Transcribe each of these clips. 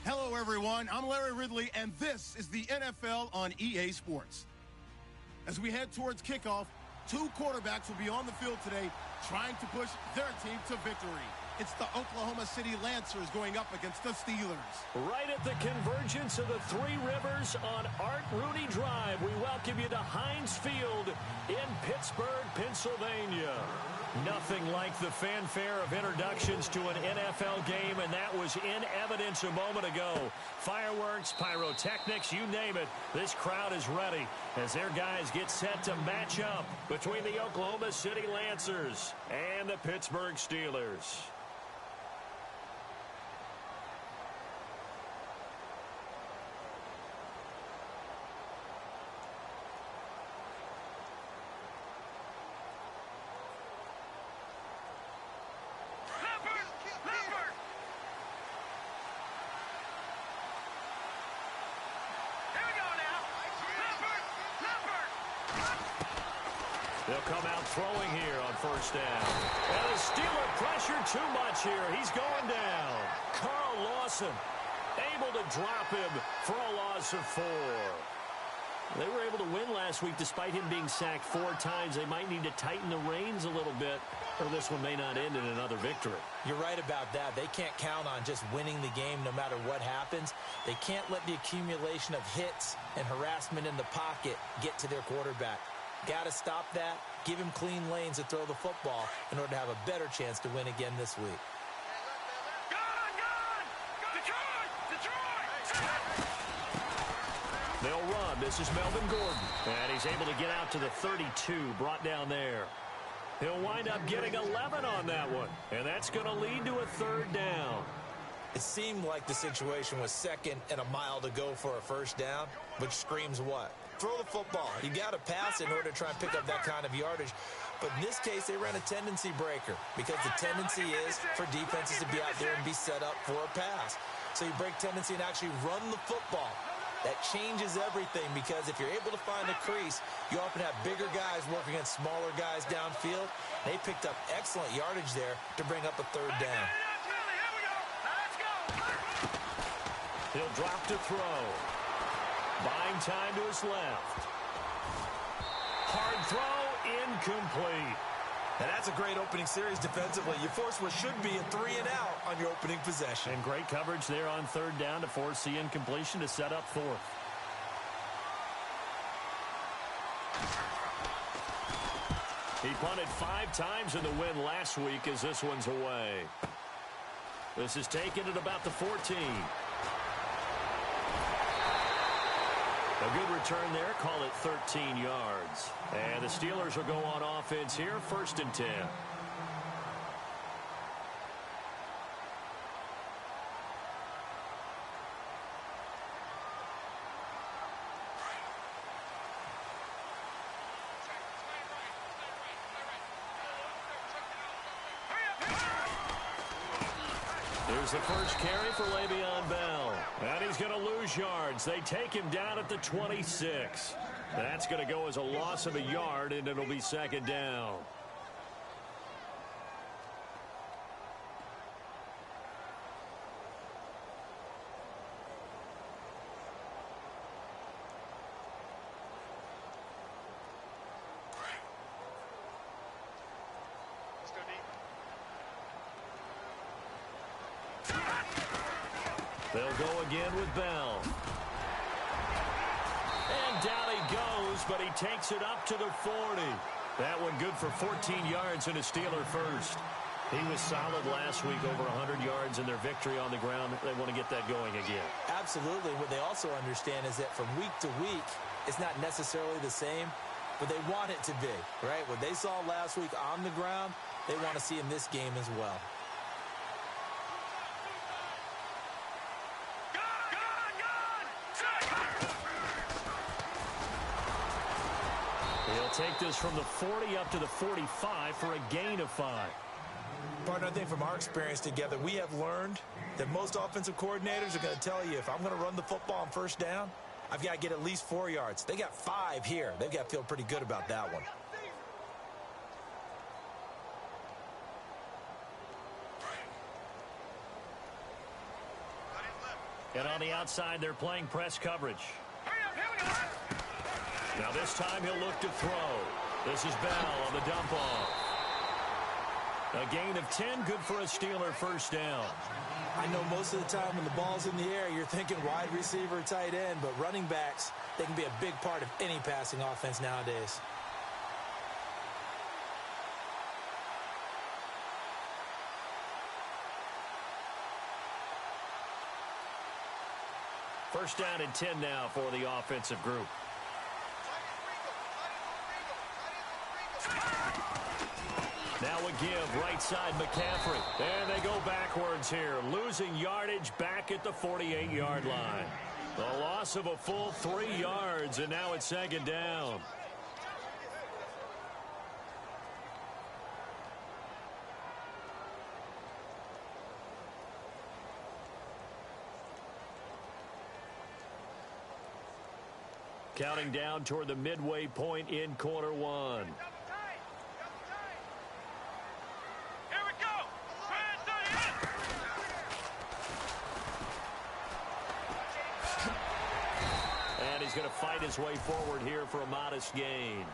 Hello, everyone. I'm Larry Ridley, and this is the NFL on EA Sports. As we head towards kickoff, two quarterbacks will be on the field today trying to push their team to victory. It's the Oklahoma City Lancers going up against the Steelers. Right at the convergence of the Three Rivers on Art Rooney Drive, we welcome you to Heinz Field in Pittsburgh, Pennsylvania. Nothing like the fanfare of introductions to an NFL game, and that was in evidence a moment ago. Fireworks, pyrotechnics, you name it. This crowd is ready as their guys get set to match up between the Oklahoma City Lancers and the Pittsburgh Steelers. They'll come out throwing here on first down. And the Steeler pressure too much here. He's going down. Carl Lawson able to drop him for a loss of 4. They were able to win last week despite him being sacked 4 times. They might need to tighten the reins a little bit, or this one may not end in another victory. You're right about that. They can't count on just winning the game no matter what happens. They can't let the accumulation of hits and harassment in the pocket get to their quarterback. Got to stop that, give him clean lanes to throw the football in order to have a better chance to win again this week. They'll run. This is Melvin Gordon. And he's able to get out to the 32, brought down there. He'll wind up getting 11 on that one. And that's going to lead to a 3rd down. It seemed like the situation was 2nd and a mile to go for a first down, which screams what? Throw the football. You got to pass in order to try and pick up that kind of yardage. But in this case, they ran a tendency breaker because the tendency is for defenses to be out there and be set up for a pass. So you break tendency and actually run the football. That changes everything because if you're able to find a crease, you often have bigger guys working against smaller guys downfield. They picked up excellent yardage there to bring up a 3rd down. He'll drop to throw. Buying time to his left. Hard throw, incomplete. And that's a great opening series defensively. You force what should be a 3-and-out on your opening possession. And great coverage there on 3rd down to force the incompletion to set up 4th. He punted 5 times in the win last week as this one's away. This is taken at about the 14. A good return there. Call it 13 yards. And the Steelers will go on offense here. 1st and 10. Here's the first carry for Le'Veon Bell. And he's going to lose yards. They take him down at the 26. That's going to go as a loss of a yard, and it'll be 2nd down. They'll go again with Bell. And down he goes, but he takes it up to the 40. That one good for 14 yards and a Steeler first. He was solid last week, over 100 yards in their victory on the ground. They want to get that going again. Absolutely. What they also understand is that from week to week, it's not necessarily the same, but they want it to be, right? What they saw last week on the ground, they want to see in this game as well. He'll take this from the 40 up to the 45 for a gain of 5. Partner, I think from our experience together, we have learned that most offensive coordinators are going to tell you, if I'm going to run the football on 1st down, I've got to get at least 4 yards. They got 5 here. They've got to feel pretty good about that one. And on the outside, they're playing press coverage. Now this time he'll look to throw. This is Bell on the dump off. A gain of 10, good for a Steeler first down. I know most of the time when the ball's in the air, you're thinking wide receiver, tight end, but running backs, they can be a big part of any passing offense nowadays. First down and 10 now for the offensive group. Now a give, right side McCaffrey. And they go backwards here, losing yardage back at the 48-yard line. A loss of a full 3 yards, and now it's second down. Counting down toward the midway point in quarter one. And he's going to fight his way forward here for a modest gain.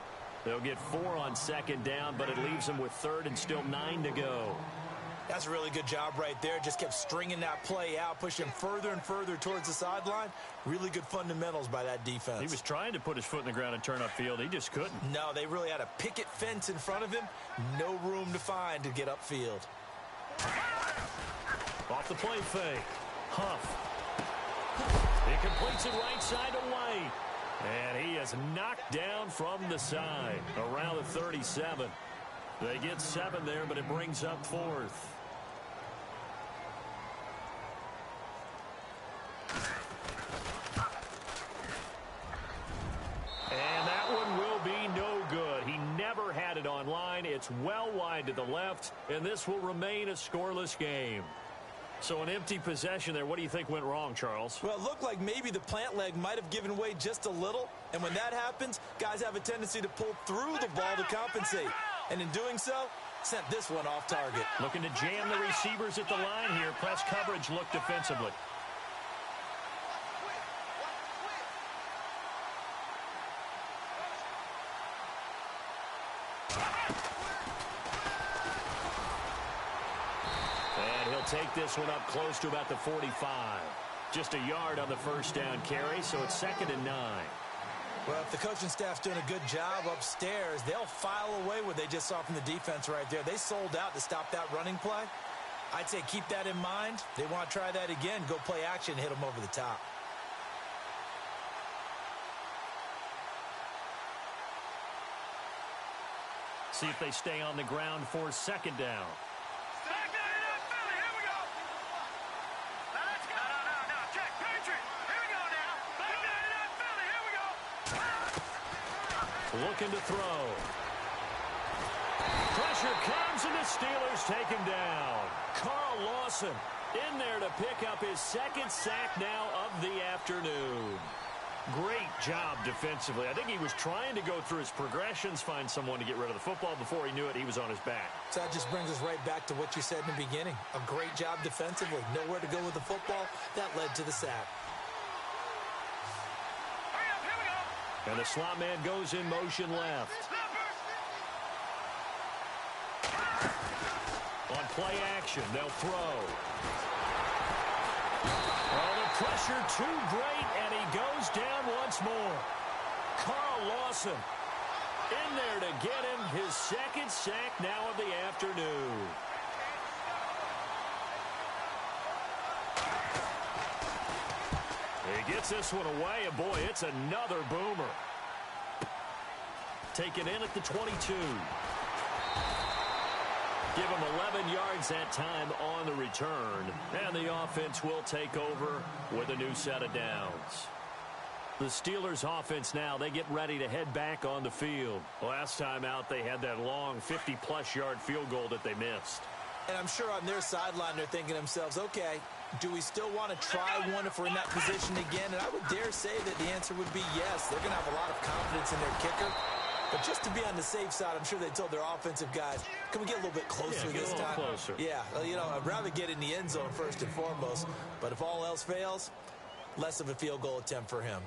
They'll get 4 on second down, but it leaves them with third and still 9 to go. That's a really good job right there. Just kept stringing that play out, pushing further and further towards the sideline. Really good fundamentals by that defense. He was trying to put his foot in the ground and turn upfield. He just couldn't. No, they really had a picket fence in front of him. No room to find to get upfield. Off the play fake. Huff. He completes it right side to White. And he is knocked down from the side around the 37. They get 7 there, but it brings up 4th. And that one will be no good. He never had it on line. It's well wide to the left, and this will remain a scoreless game. So an empty possession there. What do you think went wrong, Charles? Well, it looked like maybe the plant leg might have given way just a little. And when that happens, guys have a tendency to pull through the ball to compensate. And in doing so, sent this one off target. Looking to jam the receivers at the line here. Press coverage look defensively. Take this one up close to about the 45. Just a yard on the first down carry, so it's 2nd and 9. Well, if the coaching staff's doing a good job upstairs, they'll file away what they just saw from the defense right there. They sold out to stop that running play. I'd say keep that in mind. They want to try that again, go play action, hit them over the top. See if they stay on the ground for 2nd down. Looking to throw. Pressure comes, and the Steelers take him down. Carl Lawson in there to pick up his 2nd sack now of the afternoon. Great job defensively. I think he was trying to go through his progressions, find someone to get rid of the football. Before he knew it, he was on his back. So that just brings us right back to what you said in the beginning. A great job defensively. Nowhere to go with the football. That led to the sack. And the slot man goes in motion left. On play action, they'll throw. Oh, the pressure too great, and he goes down once more. Carl Lawson in there to get him his 2nd sack now of the afternoon. He gets this one away, and boy, it's another boomer. Taken in at the 22. Give him 11 yards that time on the return, and the offense will take over with a new set of downs. The Steelers offense now, they get ready to head back on the field. Last time out, they had that long 50-plus yard field goal that they missed. And I'm sure on their sideline, they're thinking to themselves, okay, do we still want to try one if we're in that position again? And I would dare say that the answer would be yes. They're going to have a lot of confidence in their kicker. But just to be on the safe side, I'm sure they told their offensive guys, can we get a little bit closer this time? Closer. Yeah, you know, I'd rather get in the end zone first and foremost. But if all else fails, less of a field goal attempt for him.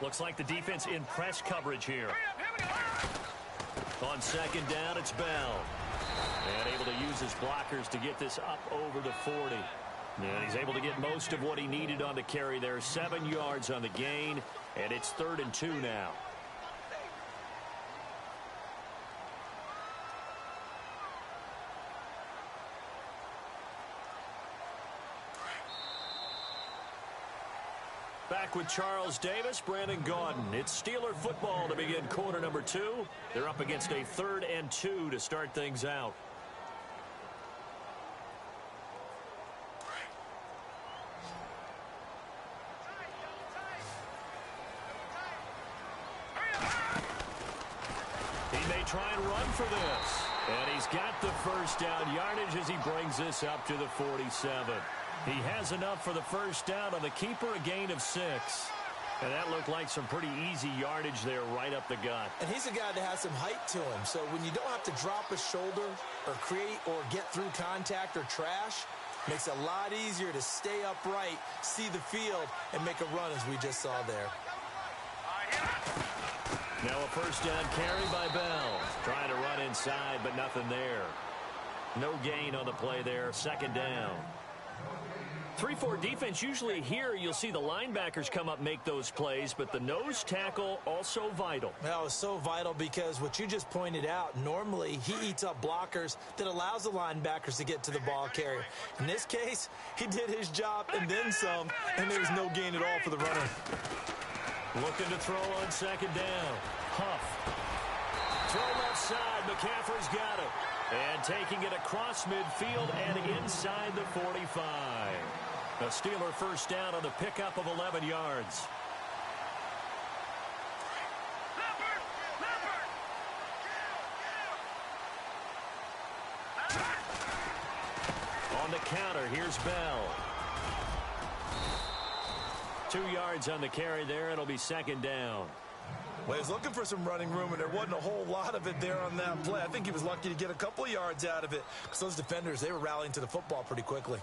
Looks like the defense in press coverage here. On second down, it's Bell. And able to use his blockers to get this up over the 40. And he's able to get most of what he needed on the carry there. 7 yards on the gain, and it's 3rd and 2 now. Back with Charles Davis, Brandon Gaudin. It's Steeler football to begin quarter number 2. They're up against a 3rd and 2 to start things out. He may try and run for this. And he's got the first down yardage as he brings this up to the 47. He has enough for the first down on the keeper, a gain of 6. And that looked like some pretty easy yardage there right up the gut. And he's a guy that has some height to him. So when you don't have to drop a shoulder or create or get through contact or trash, makes it a lot easier to stay upright, see the field, and make a run as we just saw there. Now a first down carry by Bell. Trying to run inside, but nothing there. No gain on the play there. 2nd down. 3-4 defense, usually here you'll see the linebackers come up, make those plays, but the nose tackle also vital. Well, it's so vital because what you just pointed out, normally he eats up blockers that allows the linebackers to get to the ball carrier. In this case, he did his job and then some, and there was no gain at all for the runner. Looking to throw on 2nd down. Huff. Throw left side. McCaffrey's got it. And taking it across midfield and inside the 45. A Steeler first down on the pickup of 11 yards. On the counter, here's Bell. 2 yards on the carry there. It'll be 2nd down. Well, he was looking for some running room, and there wasn't a whole lot of it there on that play. I think he was lucky to get a couple of yards out of it because those defenders, they were rallying to the football pretty quickly.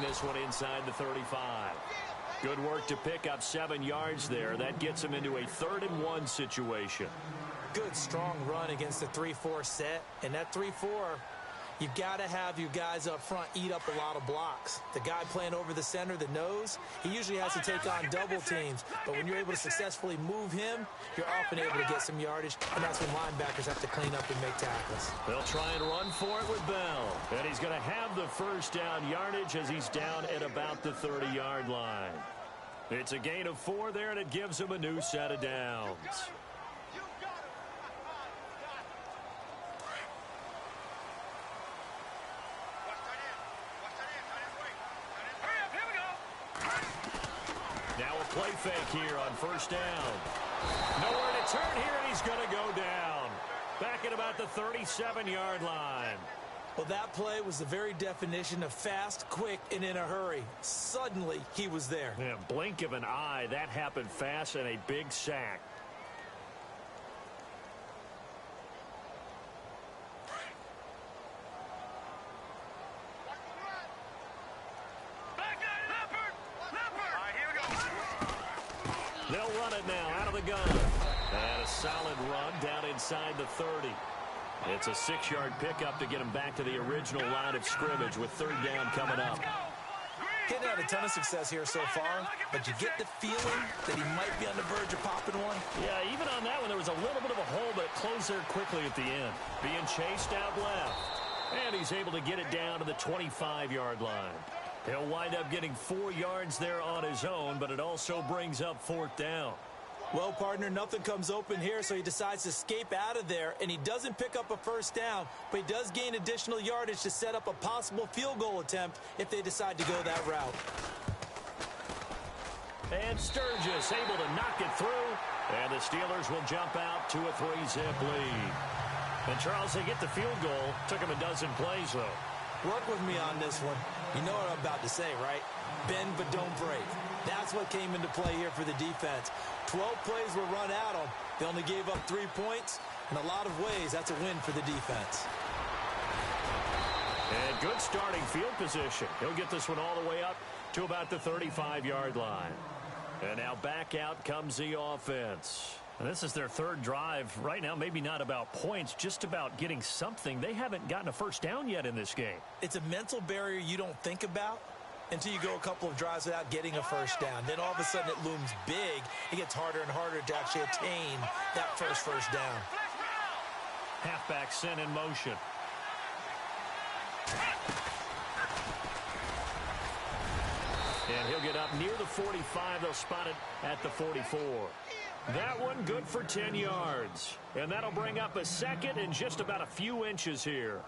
This one inside the 35. Good work to pick up 7 yards there. That gets him into a 3rd and 1 situation. Good, strong run against the 3-4 set. And that 3-4, you've got to have your guys up front eat up a lot of blocks. The guy playing over the center, the nose, he usually has to take on double teams. But when you're able to successfully move him, you're often able to get some yardage. And that's when linebackers have to clean up and make tackles. They'll try and run for it with Bell. And he's going to have the first down yardage as he's down at about the 30-yard line. It's a gain of 4 there, and it gives him a new set of downs. Now a play fake here on first down. Nowhere to turn here, and he's going to go down. Back at about the 37-yard line. Well, that play was the very definition of fast, quick, and in a hurry. Suddenly, he was there. Yeah, blink of an eye. That happened fast and a big sack. They'll run it now out of the gun. And a solid run down inside the 30. It's a 6-yard pickup to get him back to the original line of scrimmage with 3rd down coming up. He hadn't had a ton of success here so far, but you get the feeling that he might be on the verge of popping one. Yeah, even on that one, there was a little bit of a hole, but it closed there quickly at the end. Being chased out left. And he's able to get it down to the 25-yard line. He'll wind up getting 4 yards there on his own, but it also brings up 4th down. Well, partner, nothing comes open here, so he decides to escape out of there, and he doesn't pick up a first down, but he does gain additional yardage to set up a possible field goal attempt if they decide to go that route. And Sturgis able to knock it through, And the Steelers will jump out to a 3-zip lead. And, Charles, they get the field goal. Took them a dozen plays, though. Work with me on this one. You know what I'm about to say, right? Bend but don't break. That's what came into play here for the defense. 12 plays were run at them. They only gave up 3 points. In a lot of ways, that's a win for the defense. And good starting field position. He'll get this one all the way up to about the 35-yard line. And now back out comes the offense. And this is their third drive. Right now, maybe not about points, just about getting something. They haven't gotten a first down yet in this game. It's a mental barrier you don't think about until you go a couple of drives without getting a first down. Then all of a sudden it looms big. It gets harder and harder to actually attain that first down. Halfback sent in motion. And he'll get up near the 45. They'll spot it at the 44. That one good for 10 yards. And that'll bring up a second and just about a few inches here.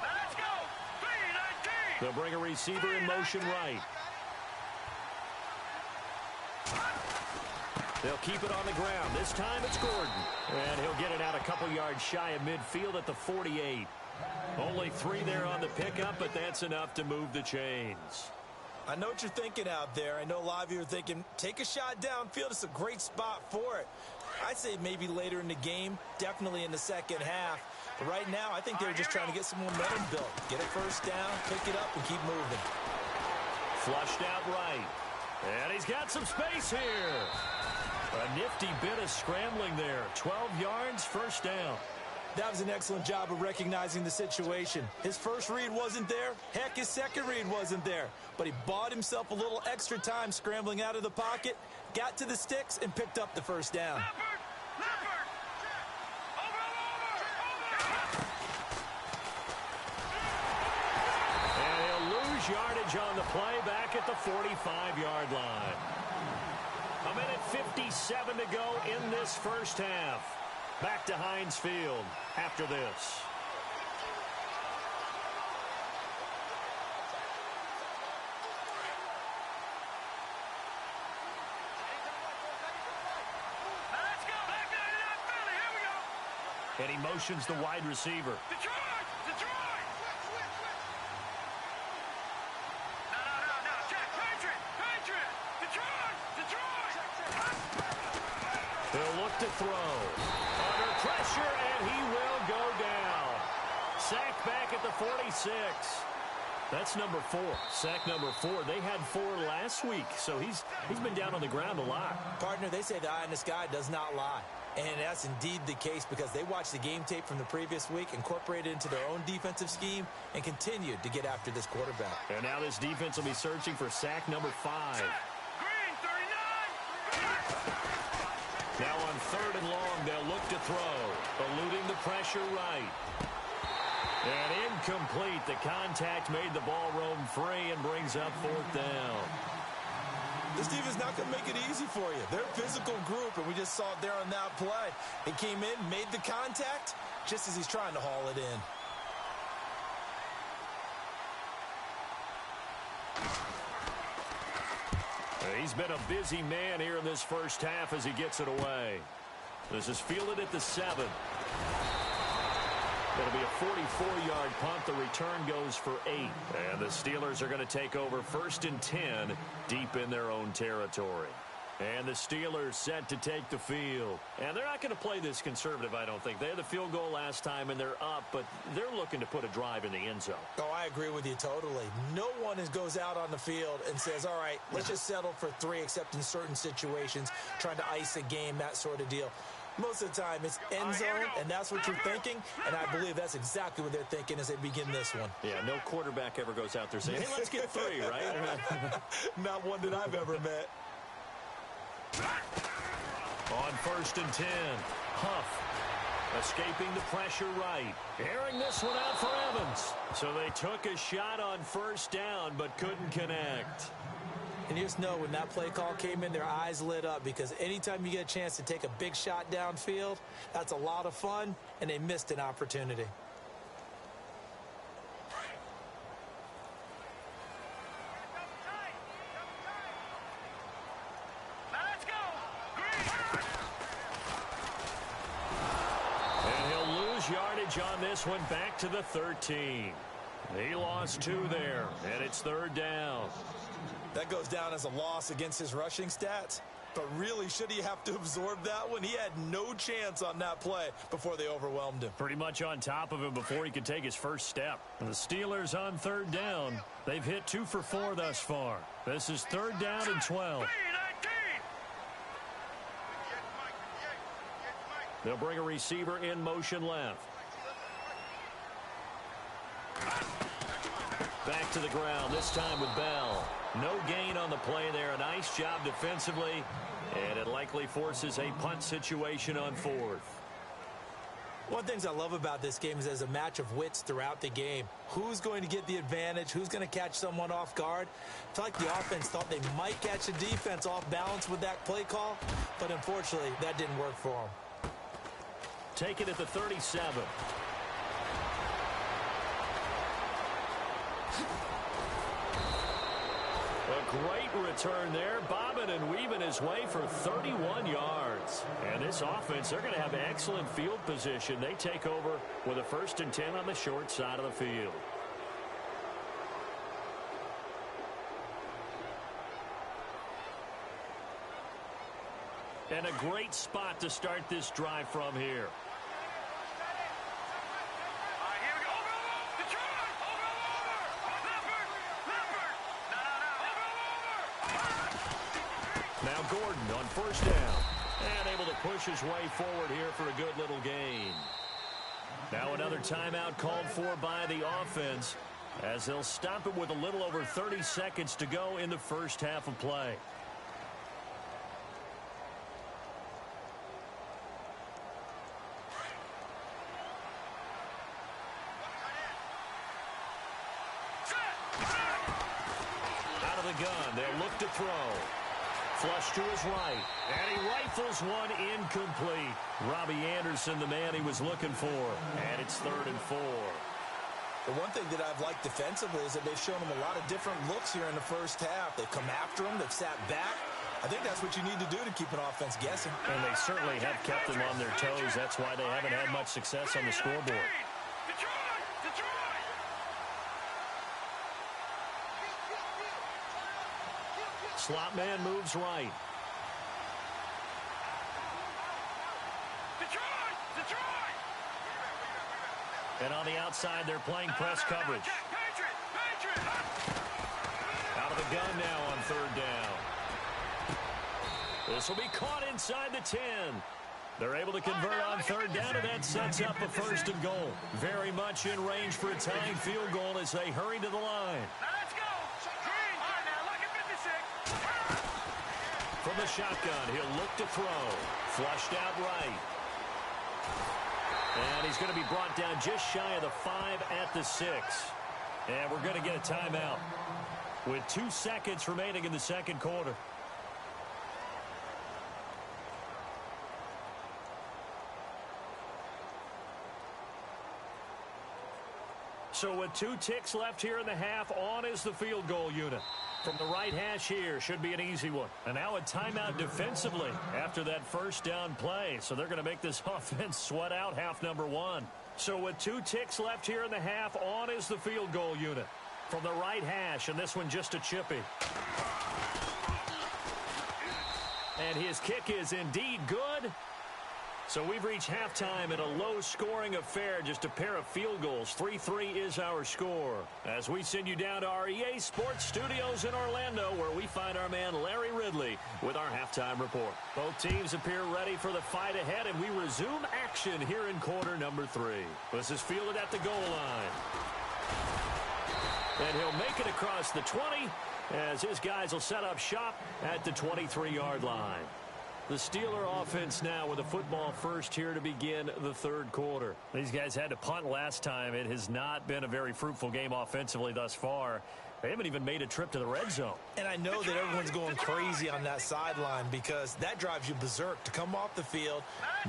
Let's go. 3-19. They'll bring a receiver in motion right. They'll keep it on the ground. This time it's Gordon. And he'll get it out a couple yards shy of midfield at the 48. Only 3 there on the pickup, but that's enough to move the chains. I know what you're thinking out there. I know a lot of you are thinking, take a shot downfield. It's a great spot for it. I'd say maybe later in the game, definitely in the second half. But right now, I think they were just trying to get some momentum built. Get a first down, pick it up, and keep moving. Flushed out right. And he's got some space here. A nifty bit of scrambling there. 12 yards, first down. That was an excellent job of recognizing the situation. His first read wasn't there. Heck, his second read wasn't there. But he bought himself a little extra time scrambling out of the pocket, got to the sticks, and picked up the first down. Leopard. Over. And he'll lose yardage on the play back at the 45-yard line. A minute 57 to go in this first half. Back to Heinz Field after this. Let's go. Back 99 Philly. Here we go. And he motions the wide receiver. Detroit. No. Check. Patriot. Detroit. He'll look to throw. Under pressure, and he will go down. Sacked back at the 46. That's number 4. Sack number 4. They had 4 last week, so he's been down on the ground a lot. Partner, they say the eye in the sky does not lie. And that's indeed the case because they watched the game tape from the previous week, incorporated it into their own defensive scheme, and continued to get after this quarterback. And now this defense will be searching for sack number 5. Green 39. Now on 3rd and long, they'll look to throw. Eluding the pressure right. And incomplete. The contact made the ball roam free and brings up 4th down. This defense not going to make it easy for you. They're a physical group, and we just saw it there on that play. He came in, made the contact, just as he's trying to haul it in. He's been a busy man here in this first half as he gets it away. This is fielded at the 7. It'll be a 44-yard punt. The return goes for 8. And the Steelers are going to take over 1st and 10 deep in their own territory. And the Steelers set to take the field. And they're not going to play this conservative, I don't think. They had the field goal last time, and they're up, but they're looking to put a drive in the end zone. Oh, I agree with you totally. No one goes out on the field and says, all right, let's just settle for 3, except in certain situations, trying to ice a game, that sort of deal. Most of the time, it's end zone, and that's what you're thinking, and I believe that's exactly what they're thinking as they begin this one. Yeah, no quarterback ever goes out there saying, hey, let's get 3, right? Not one that I've ever met. On 1st and 10, Huff escaping the pressure right. Airing this one out for Evans. So they took a shot on 1st down, but couldn't connect. And you just know when that play call came in, their eyes lit up because anytime you get a chance to take a big shot downfield, that's a lot of fun, and they missed an opportunity. yardage on this one, back to the 13. He lost 2 there, and it's 3rd down. That goes down as a loss against his rushing stats. But really, should he have to absorb that one? He had no chance on that play before they overwhelmed him. Pretty much on top of him before he could take his first step. And the Steelers on 3rd down. They've hit 2 for 4 thus far. This is 3rd down and 12. They'll bring a receiver in motion left. Back to the ground, this time with Bell. No gain on the play there. A nice job defensively, and it likely forces a punt situation on 4th. One of the things I love about this game is there's a match of wits throughout the game. Who's going to get the advantage? Who's going to catch someone off guard? I feel like the offense thought they might catch the defense off balance with that play call, but unfortunately, that didn't work for them. Take it at the 37. A great return there, bobbing and weaving his way for 31 yards. And this offense, they're going to have excellent field position. They take over with a 1st and 10 on the short side of the field. And a great spot to start this drive from here. Now Gordon on 1st down. And able to push his way forward here for a good little gain. Now another timeout called for by the offense, as they'll stop it with a little over 30 seconds to go in the first half of play. Out of the gun, they'll look to throw. Flush to his right, and he rifles one incomplete. Robbie Anderson, the man he was looking for, and it's 3rd and 4. The one thing that I've liked defensively is that they've shown him a lot of different looks here in the first half. They've come after him, they've sat back. I think that's what you need to do to keep an offense guessing. And they certainly have kept them on their toes. That's why they haven't had much success on the scoreboard. Slot man moves right. And on the outside, they're playing press coverage. Out of the gun now on 3rd down. This will be caught inside the 10. They're able to convert on 3rd down, and that sets up a 1st and goal. Very much in range for a tying field goal as they hurry to the line. From the shotgun, he'll look to throw. Flushed out right. And he's going to be brought down just shy of the 5 at the 6. And we're going to get a timeout with 2 seconds remaining in the second quarter. So with 2 ticks left here in the half, on is the field goal unit. From the right hash here, should be an easy one. And now a timeout defensively after that 1st down play. So they're going to make this offense sweat out half number 1. So with 2 ticks left here in the half, on is the field goal unit. From the right hash, and this one just a chippy. And his kick is indeed good. So we've reached halftime in a low-scoring affair, just a pair of field goals. 3-3 is our score. As we send you down to our EA Sports Studios in Orlando, where we find our man Larry Ridley with our halftime report. Both teams appear ready for the fight ahead, and we resume action here in quarter number 3. This is fielded at the goal line. And he'll make it across the 20, as his guys will set up shop at the 23-yard line. The Steeler offense now with a football first here to begin the 3rd quarter. These guys had to punt last time. It has not been a very fruitful game offensively thus far. They haven't even made a trip to the red zone. And I know that everyone's going crazy on that sideline because that drives you berserk to come off the field,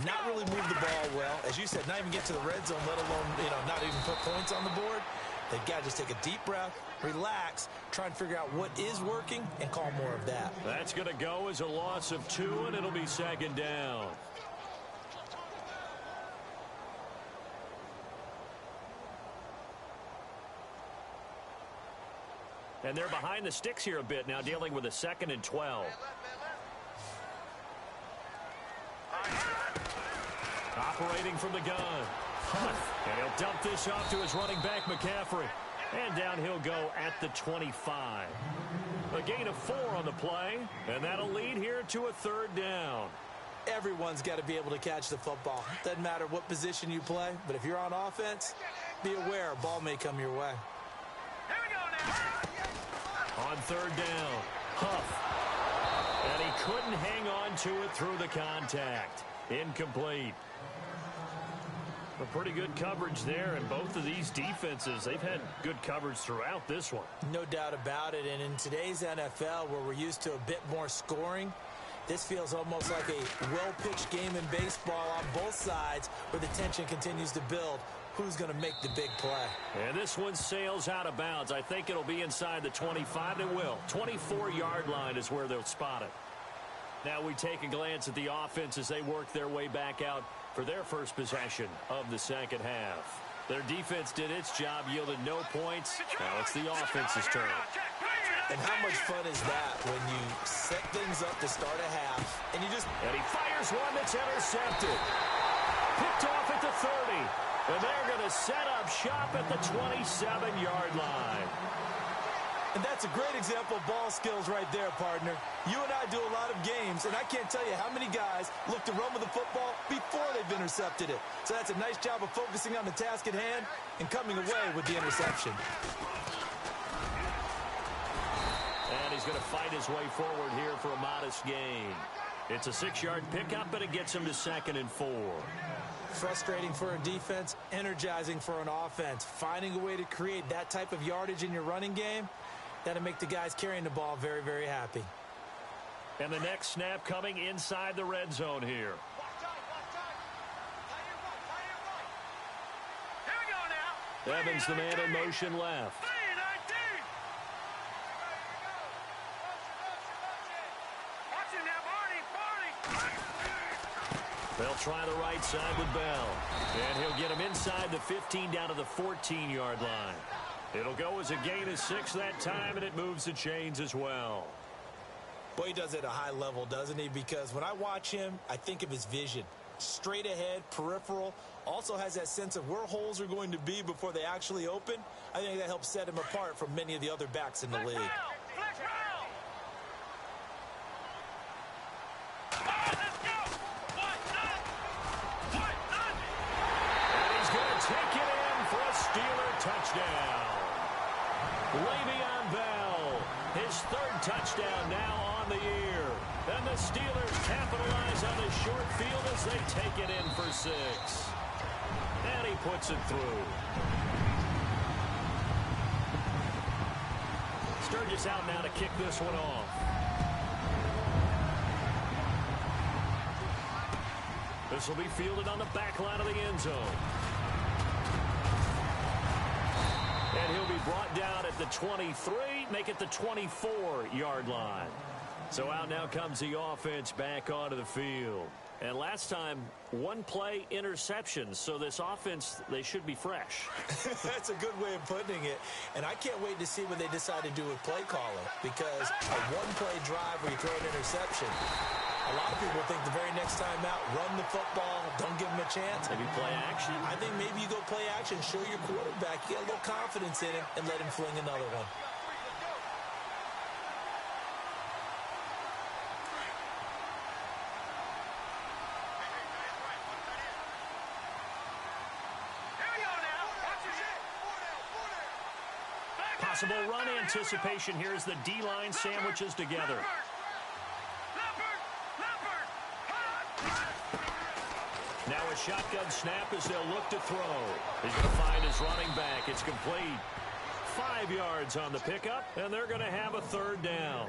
not really move the ball well. As you said, not even get to the red zone, let alone, not even put points on the board. They've got to just take a deep breath, relax, try and figure out what is working, and call more of that. That's going to go as a loss of 2, and it'll be 2nd down. And they're behind the sticks here a bit now, dealing with a 2nd and 12. Operating from the gun. And he'll dump this off to his running back, McCaffrey. And down he'll go at the 25. A gain of 4 on the play, and that'll lead here to a 3rd down. Everyone's got to be able to catch the football. Doesn't matter what position you play, but if you're on offense, be aware a ball may come your way. Here we go now. On 3rd down, Huff. And he couldn't hang on to it through the contact. Incomplete. A pretty good coverage there, and both of these defenses, they've had good coverage throughout this one. No doubt about it, and in today's NFL, where we're used to a bit more scoring, this feels almost like a well-pitched game in baseball on both sides, where the tension continues to build. Who's going to make the big play? And this one sails out of bounds. I think it'll be inside the 25. It will. 24-yard line is where they'll spot it. Now we take a glance at the offense as they work their way back out for their first possession of the second half. Their defense did its job, yielded no points. Now it's the offense's turn. And how much fun is that when you set things up to start a half, and he fires one that's intercepted. Picked off at the 30. And they're going to set up shop at the 27-yard line. And that's a great example of ball skills right there, partner. You and I do a lot of games, and I can't tell you how many guys look to run with the football before they've intercepted it. So that's a nice job of focusing on the task at hand and coming away with the interception. And he's going to fight his way forward here for a modest gain. It's a 6-yard pickup, but it gets him to 2nd and 4. Frustrating for a defense, energizing for an offense. Finding a way to create that type of yardage in your running game, that'll make the guys carrying the ball very, very happy. And the next snap coming inside the red zone here. Here we go now. Evans, the man in motion left. 3-19. Watch him now, Barney. They'll try the right side with Bell. And he'll get him inside the 15 down to the 14-yard line. It'll go as a gain of 6 that time, and it moves the chains as well. Boy, he does it at a high level, doesn't he? Because when I watch him, I think of his vision. Straight ahead, peripheral, also has that sense of where holes are going to be before they actually open. I think that helps set him apart from many of the other backs in the league. Flex round. Let's go. And he's going to take it in for a Steeler touchdown. Le'Veon Bell, his 3rd touchdown now on the year. And the Steelers capitalize on the short field as they take it in for 6. And he puts it through. Sturgis out now to kick this one off. This will be fielded on the back line of the end zone. And he'll be brought down at the 23, make it the 24-yard line. So out now comes the offense back onto the field. And last time, 1-play interception. So this offense, they should be fresh. That's a good way of putting it. And I can't wait to see what they decide to do with play calling. Because a 1-play drive where you throw an interception, a lot of people think the very next time out, run the football, don't give them a chance. Maybe play action? I think maybe you go play action, show your quarterback, get a little confidence in him, and let him fling another one. Possible run anticipation here as the D-line sandwiches together. Now a shotgun snap as they'll look to throw. He's going to find his running back. It's complete. 5 yards on the pickup, and they're going to have a 3rd down.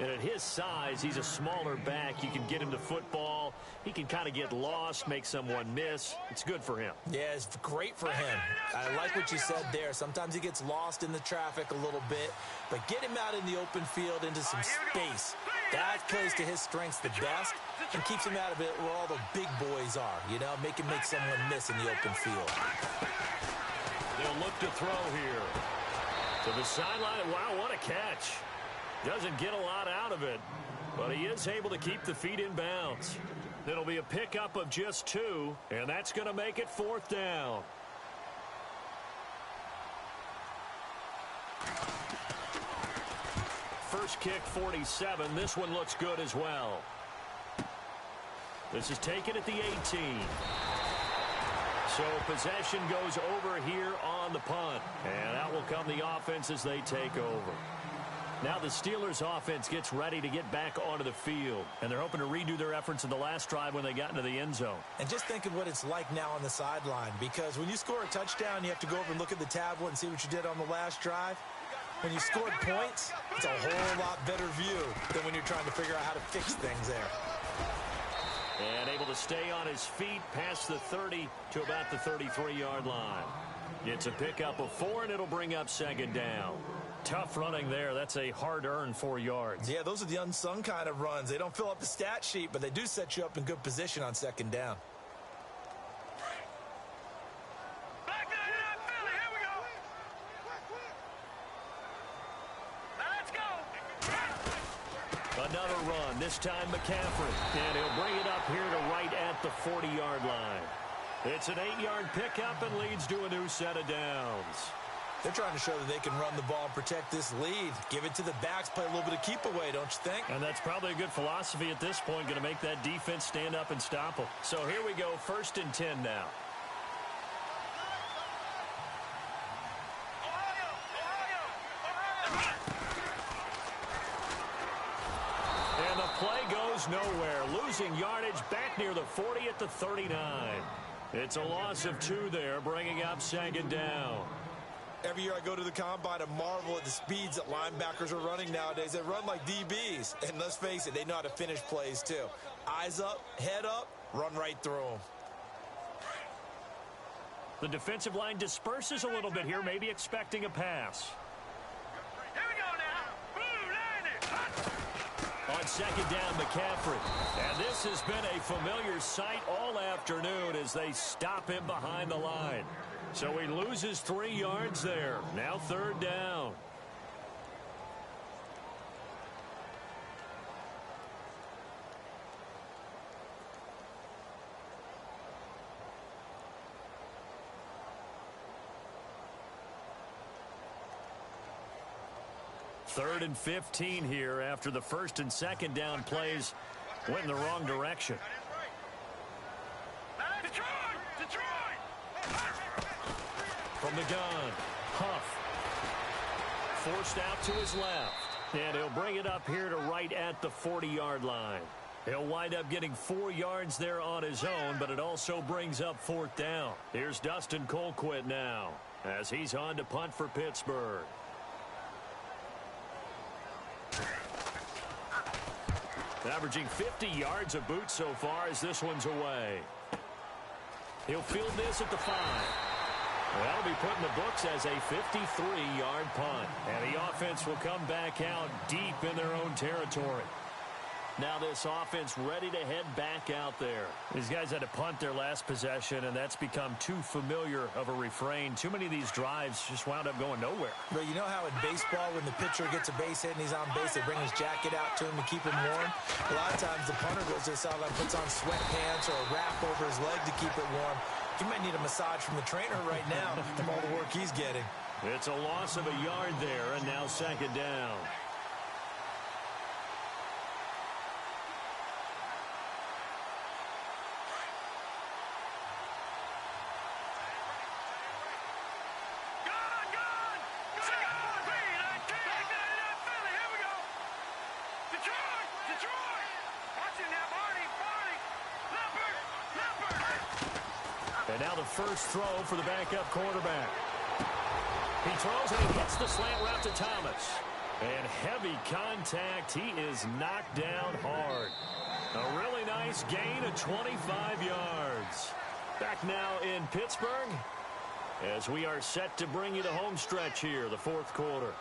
And at his size, he's a smaller back. You can get him the football. He can kind of get lost, make someone miss. It's good for him. Yeah, it's great for him. I like what you said there. Sometimes he gets lost in the traffic a little bit, but get him out in the open field into some space. That plays to his strengths the best and keeps him out of it where all the big boys are. You know, make him make someone miss in the open field. They'll look to throw here. To the sideline. Wow, what a catch. Doesn't get a lot out of it, but he is able to keep the feet in bounds. It'll be a pickup of just 2, and that's going to make it 4th down. First kick, 47. This one looks good as well. This is taken at the 18. So possession goes over here on the punt. And out will come the offense as they take over. Now the Steelers offense gets ready to get back onto the field. And they're hoping to redo their efforts in the last drive when they got into the end zone. And just think of what it's like now on the sideline. Because when you score a touchdown, you have to go over and look at the tablet and see what you did on the last drive. When you scored points, it's a whole lot better view than when you're trying to figure out how to fix things there. And able to stay on his feet past the 30 to about the 33-yard line. It's a pickup of 4, and it'll bring up 2nd down. Tough running there. That's a hard-earned 4 yards. Yeah, those are the unsung kind of runs. They don't fill up the stat sheet, but they do set you up in good position on 2nd down. Another run, this time McCaffrey. And he'll bring it up here to right at the 40-yard line. It's an 8-yard pickup and leads to a new set of downs. They're trying to show that they can run the ball and protect this lead. Give it to the backs, play a little bit of keep away, don't you think? And that's probably a good philosophy at this point, going to make that defense stand up and stop them. So here we go, 1st and 10 now. And the play goes nowhere. Losing yardage back near the 40 at the 39. It's a loss of 2 there, bringing up 2nd down. Every year I go to the combine and marvel at the speeds that linebackers are running nowadays. They run like DBs. And let's face it, they know how to finish plays too. Eyes up, head up, run right through them. The defensive line disperses a little bit here, maybe expecting a pass. Here we go now. On 2nd down, McCaffrey. And this has been a familiar sight all afternoon as they stop him behind the line. So he loses 3 yards there. Now 3rd down. Third and 15 here after the 1st and 2nd down plays went in the wrong direction. From the gun, Huff. Forced out to his left. And he'll bring it up here to right at the 40-yard line. He'll wind up getting 4 yards there on his own, but it also brings up 4th down. Here's Dustin Colquitt now as he's on to punt for Pittsburgh. Averaging 50 yards a boot so far as this one's away. He'll field this at the 5. Well, that'll be put in the books as a 53-yard punt. And the offense will come back out deep in their own territory. Now this offense ready to head back out there. These guys had to punt their last possession, and that's become too familiar of a refrain. Too many of these drives just wound up going nowhere. But you know how in baseball, when the pitcher gets a base hit and he's on base, they bring his jacket out to him to keep him warm? A lot of times the punter goes to the sideline, puts on sweatpants or a wrap over his leg to keep it warm. He might need a massage from the trainer right now from all the work he's getting. It's a loss of a yard there, and now 2nd down. And now the first throw for the backup quarterback. He throws and he hits the slant route to Thomas. And heavy contact. He is knocked down hard. A really nice gain of 25 yards. Back now in Pittsburgh as we are set to bring you the home stretch here, the 4th quarter.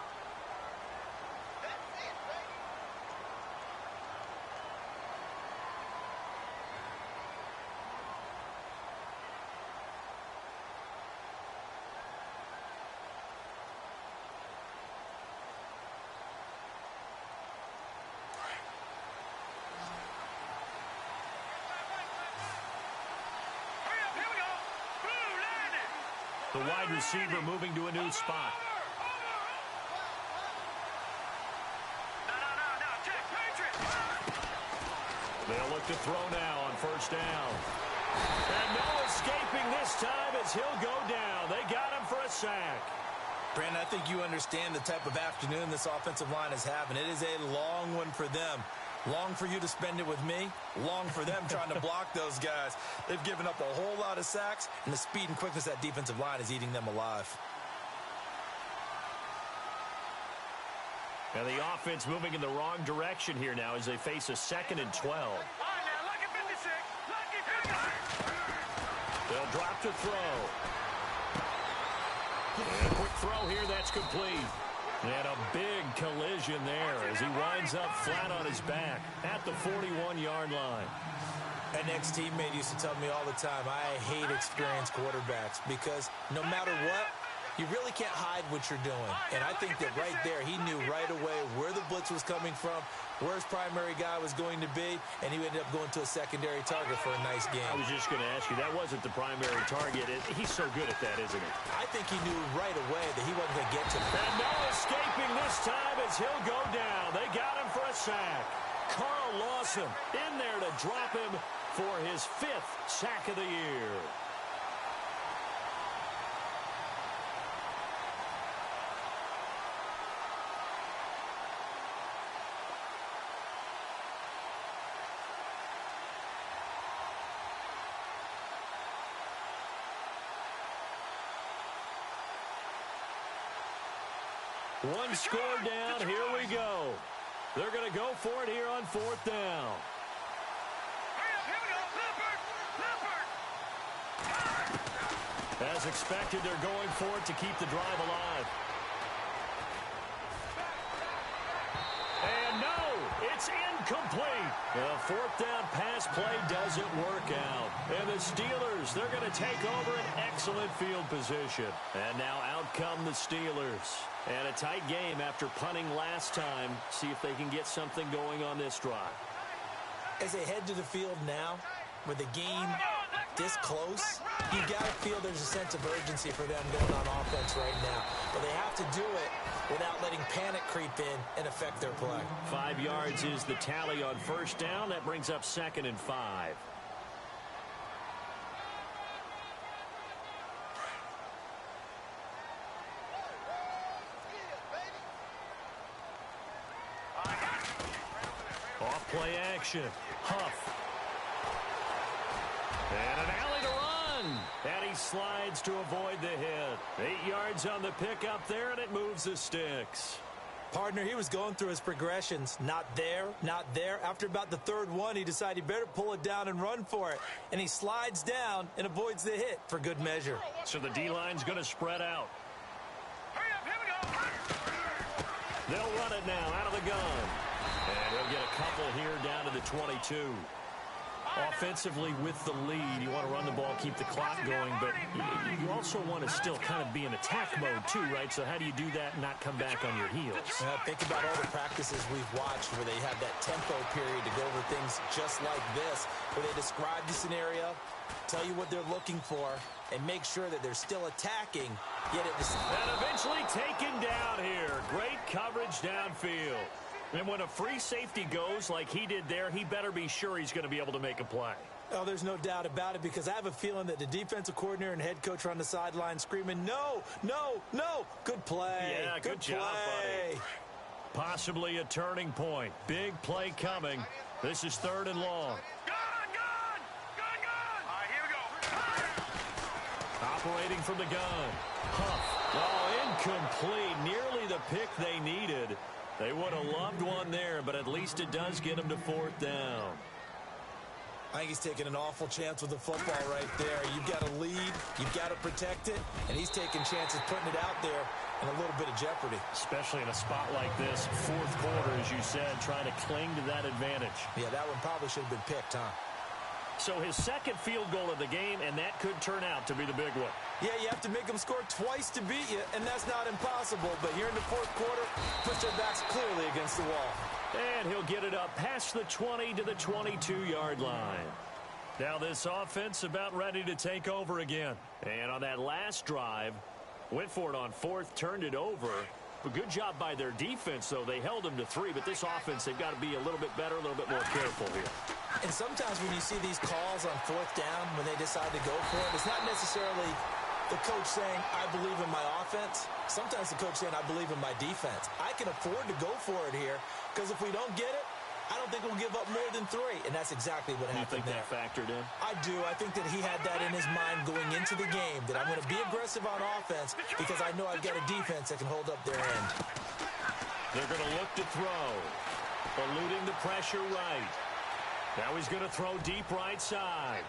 The wide receiver moving to a new spot. They'll look to throw now on first down. And no escaping this time as he'll go down. They got him for a sack. Brandon, I think you understand the type of afternoon this offensive line is having. It is a long one for them. Long for you to spend it with me. Long for them trying to block those guys. They've given up a whole lot of sacks, and the speed and quickness of that defensive line is eating them alive. And the offense moving in the wrong direction here now as they face a 2nd and 12. They'll drop to throw. And a quick throw here, that's complete. And a big collision there as he winds up flat on his back at the 41-yard line. An ex-teammate used to tell me all the time, I hate experienced quarterbacks because no matter what, you really can't hide what you're doing. And I think that right there, he knew right away where the blitz was coming from, where his primary guy was going to be, and he ended up going to a secondary target for a nice game. I was just going to ask you, that wasn't the primary target. He's so good at that, isn't he? I think he knew right away that he wasn't going to get to him. And no escaping this time as he'll go down. They got him for a sack. Carl Lawson in there to drop him for his 5th sack of the year. One score down. Here we go. They're going to go for it here on 4th down. As expected, they're going for it to keep the drive alive. And no, it's incomplete. The 4th down pass play doesn't work out. And the Steelers, they're going to take over an excellent field position. And now out come the Steelers. And a tight game after punting last time. See if they can get something going on this drive. As they head to the field now, with the game this close, you got to feel there's a sense of urgency for them going on offense right now. But they have to do it without letting panic creep in and affect their play. 5 yards is the tally on first down. That brings up 2nd and 5. Off play action. Huff. And an alley to run. And he slides to avoid the hit. 8 yards on the pickup there, and it moves the sticks. Partner, he was going through his progressions. Not there, not there. After about the 3rd one, he decided he better pull it down and run for it. And he slides down and avoids the hit for good measure. So the D-line's going to spread out. They'll run it now out of the gun. And he'll get a couple here down to the 22. Offensively with the lead, you want to run the ball, keep the clock going, but you also want to still kind of be in attack mode too, right? So how do you do that and not come back on your heels? Think about all the practices we've watched where they have that tempo period to go over things just like this, where they describe the scenario, tell you what they're looking for, and make sure that they're still attacking. And eventually taken down here. Great coverage downfield. And when a free safety goes like he did there, he better be sure he's going to be able to make a play. Oh, there's no doubt about it, because I have a feeling that the defensive coordinator and head coach are on the sideline screaming, no, no, no. Good play. Yeah, good job, buddy. Possibly a turning point. Big play coming. This is 3rd and long. Gun! All right, here we go. Operating from the gun. Huff. Oh, incomplete. Nearly the pick they needed. They would have loved one there, but at least it does get them to 4th down. I think he's taking an awful chance with the football right there. You've got to lead, you've got to protect it, and he's taking chances putting it out there in a little bit of jeopardy. Especially in a spot like this, 4th quarter, as you said, trying to cling to that advantage. Yeah, that one probably should have been picked, huh? So his 2nd field goal of the game, and that could turn out to be the big one. Yeah, you have to make them score twice to beat you, and that's not impossible. But here in the 4th quarter, push their backs clearly against the wall. And he'll get it up past the 20 to the 22-yard line. Now this offense about ready to take over again. And on that last drive, went for it on fourth, turned it over. A good job by their defense, though. They held them to 3, but this offense, they've got to be a little bit better, a little bit more careful here. And sometimes when you see these calls on fourth down, when they decide to go for it, it's not necessarily the coach saying, I believe in my offense. Sometimes the coach saying, I believe in my defense. I can afford to go for it here, because if we don't get it, I don't think we'll give up more than 3, and that's exactly what happened there. You think that factored in? I do. I think that he had that in his mind going into the game, that I'm going to be aggressive on offense because I know I've got a defense that can hold up their end. They're going to look to throw, eluding the pressure right. Now he's going to throw deep right side.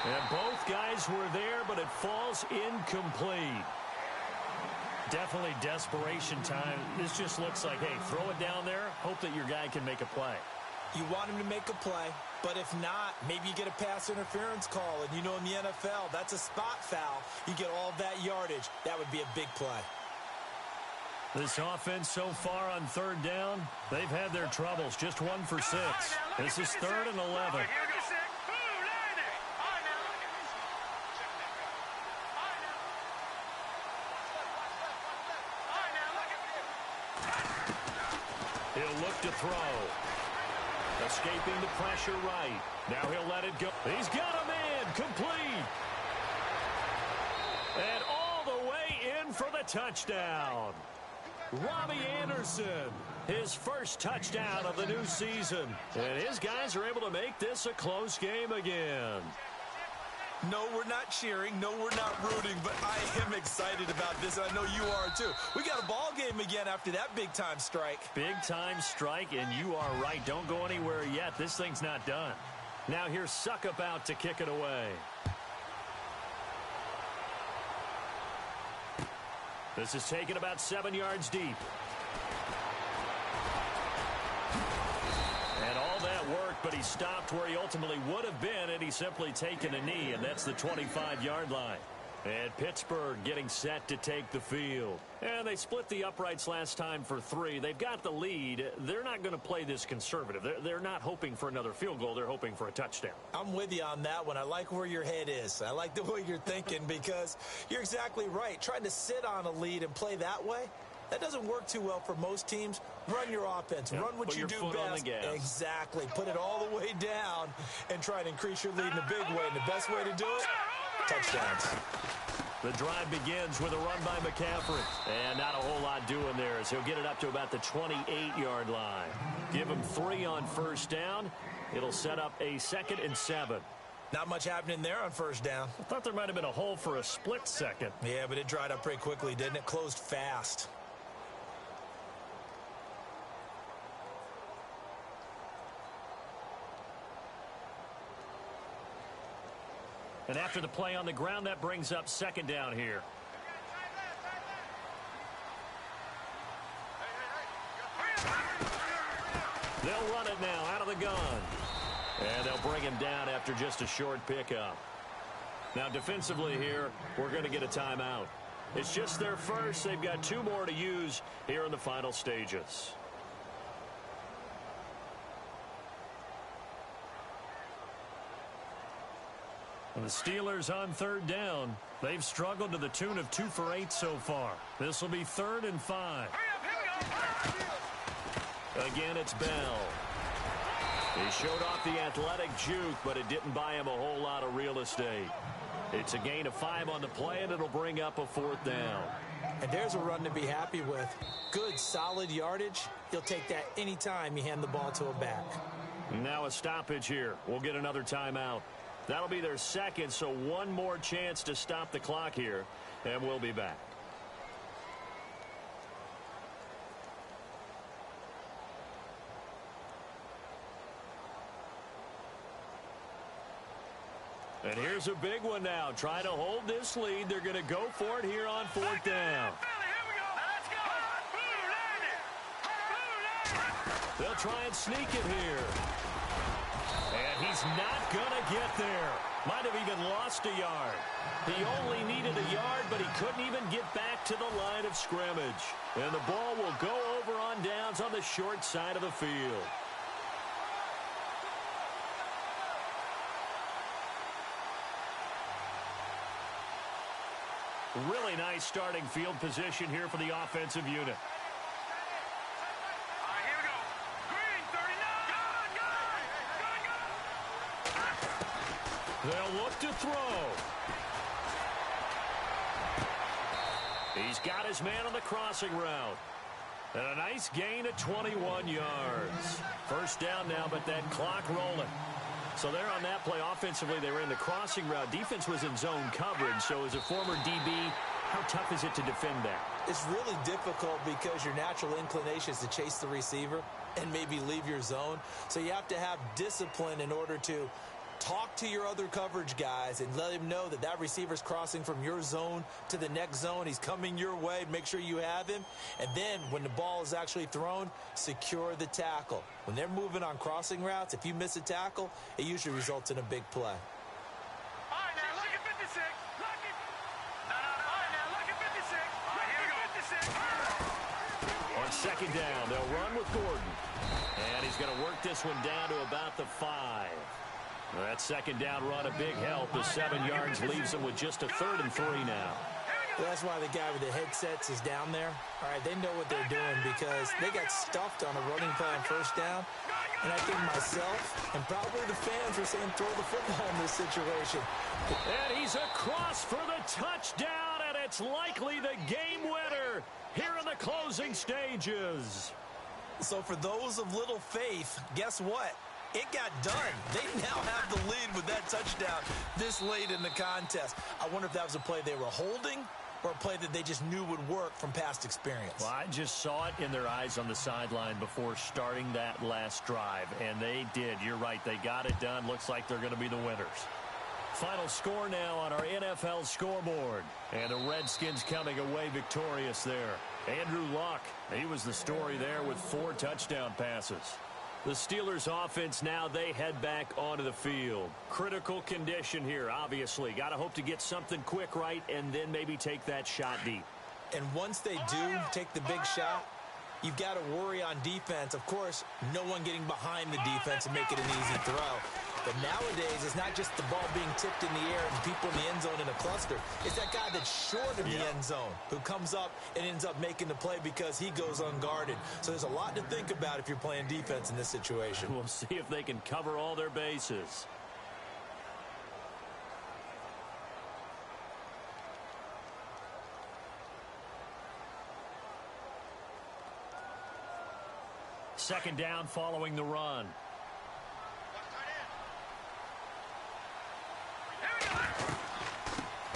And both guys were there, but it falls incomplete. Definitely desperation time. This just looks like, hey, throw it down there, hope that your guy can make a play. You want him to make a play, but if not, maybe you get a pass interference call, and you know in the NFL, that's a spot foul. You get all of that yardage. That would be a big play. This offense so far on third down, they've had their troubles. Just 1 for 6. This is 3rd and 11. He'll look to throw. Escaping the pressure right. Now he'll let it go. He's got a man complete. And all the way in for the touchdown. Robbie Anderson, his first touchdown of the new season. And his guys are able to make this a close game again. No, we're not cheering. No, we're not rooting, but I am excited about this, and I know you are too. We got a ball game again after that big-time strike. Big-time strike, and you are right. Don't go anywhere yet. This thing's not done. Now here's Suckup out to kick it away. This is taken about 7 yards deep. And all that worked, but he stopped where he ultimately would have been, and he's simply taken a knee, and that's the 25-yard line. And Pittsburgh getting set to take the field. And they split the uprights last time for 3. They've got the lead. They're not going to play this conservative. They're not hoping for another field goal. They're hoping for a touchdown. I'm with you on that one. I like where your head is. I like the way you're thinking because you're exactly right. Trying to sit on a lead and play that way, that doesn't work too well for most teams. Run your offense. Run what you do best. Exactly. Put it all the way down and try and increase your lead in a big way. And the best way to do it, touchdowns. The drive begins with a run by McCaffrey. And not a whole lot doing there as he'll get it up to about the 28-yard line. Give him 3 on first down. It'll set up a 2nd and 7. Not much happening there on first down. I thought there might have been a hole for a split second. Yeah, but it dried up pretty quickly, didn't it? Closed fast. And after the play on the ground, that brings up 2nd down here. They'll run it now out of the gun. And they'll bring him down after just a short pickup. Now defensively here, we're going to get a timeout. It's just their first. They've got 2 more to use here in the final stages. And the Steelers on third down. They've struggled to the tune of 2 for 8 so far. This will be 3rd and 5. Again, it's Bell. He showed off the athletic juke, but it didn't buy him a whole lot of real estate. It's a gain of 5 on the play, and it'll bring up a 4th down. And there's a run to be happy with. Good, solid yardage. He'll take that any time you hand the ball to a back. Now a stoppage here. We'll get another timeout. That'll be their 2nd, so 1 more chance to stop the clock here, and we'll be back. And here's a big one now. Trying to hold this lead. They're going to go for it here on 4th down. They'll try and sneak it here. And he's not going to get there. Might have even lost a yard. He only needed a yard, but he couldn't even get back to the line of scrimmage. And the ball will go over on downs on the short side of the field. Really nice starting field position here for the offensive unit. All right, here we go. Green, 39. Good. They'll look to throw. He's got his man on the crossing route. And a nice gain of 21 yards. First down now, but that clock rolling. So there on that play, offensively, they were in the crossing route. Defense was in zone coverage. So as a former DB, how tough is it to defend that? It's really difficult because your natural inclination is to chase the receiver and maybe leave your zone. So you have to have discipline in order to talk to your other coverage guys and let him know that that receiver's crossing from your zone to the next zone. He's coming your way. Make sure you have him. And then when the ball is actually thrown, secure the tackle. When they're moving on crossing routes, if you miss a tackle, it usually results in a big play. All right, now look at 56. Look at. No. All right, now look at 56. All right, here we go. 56. On second down, they'll run with Gordon. And he's going to work this one down to about the 5. That second down run, a big help. The 7 yards leaves them with just a 3rd and 3 now. Well, that's why the guy with the headsets is down there. All right, they know what they're doing because they got stuffed on a running play on first down. And I think myself and probably the fans were saying throw the football in this situation. And he's across for the touchdown, and it's likely the game winner here in the closing stages. So for those of little faith, guess what? It got done. They now have the lead with that touchdown this late in the contest. I wonder if that was a play they were holding or a play that they just knew would work from past experience. Well, I just saw it in their eyes on the sideline before starting that last drive, and they did. You're right. They got it done. Looks like they're going to be the winners. Final score now on our NFL scoreboard. And the Redskins coming away victorious there. Andrew Luck, he was the story there with 4 touchdown passes. The Steelers offense now, they head back onto the field. Critical condition here, obviously. Got to hope to get something quick right and then maybe take that shot deep. And once they do take the big shot, you've got to worry on defense. Of course, no one getting behind the defense and make it an easy throw. But nowadays, it's not just the ball being tipped in the air and people in the end zone in a cluster. It's that guy that's short of the end zone who comes up and ends up making the play because he goes unguarded. So there's a lot to think about if you're playing defense in this situation. We'll see if they can cover all their bases. Second down following the run.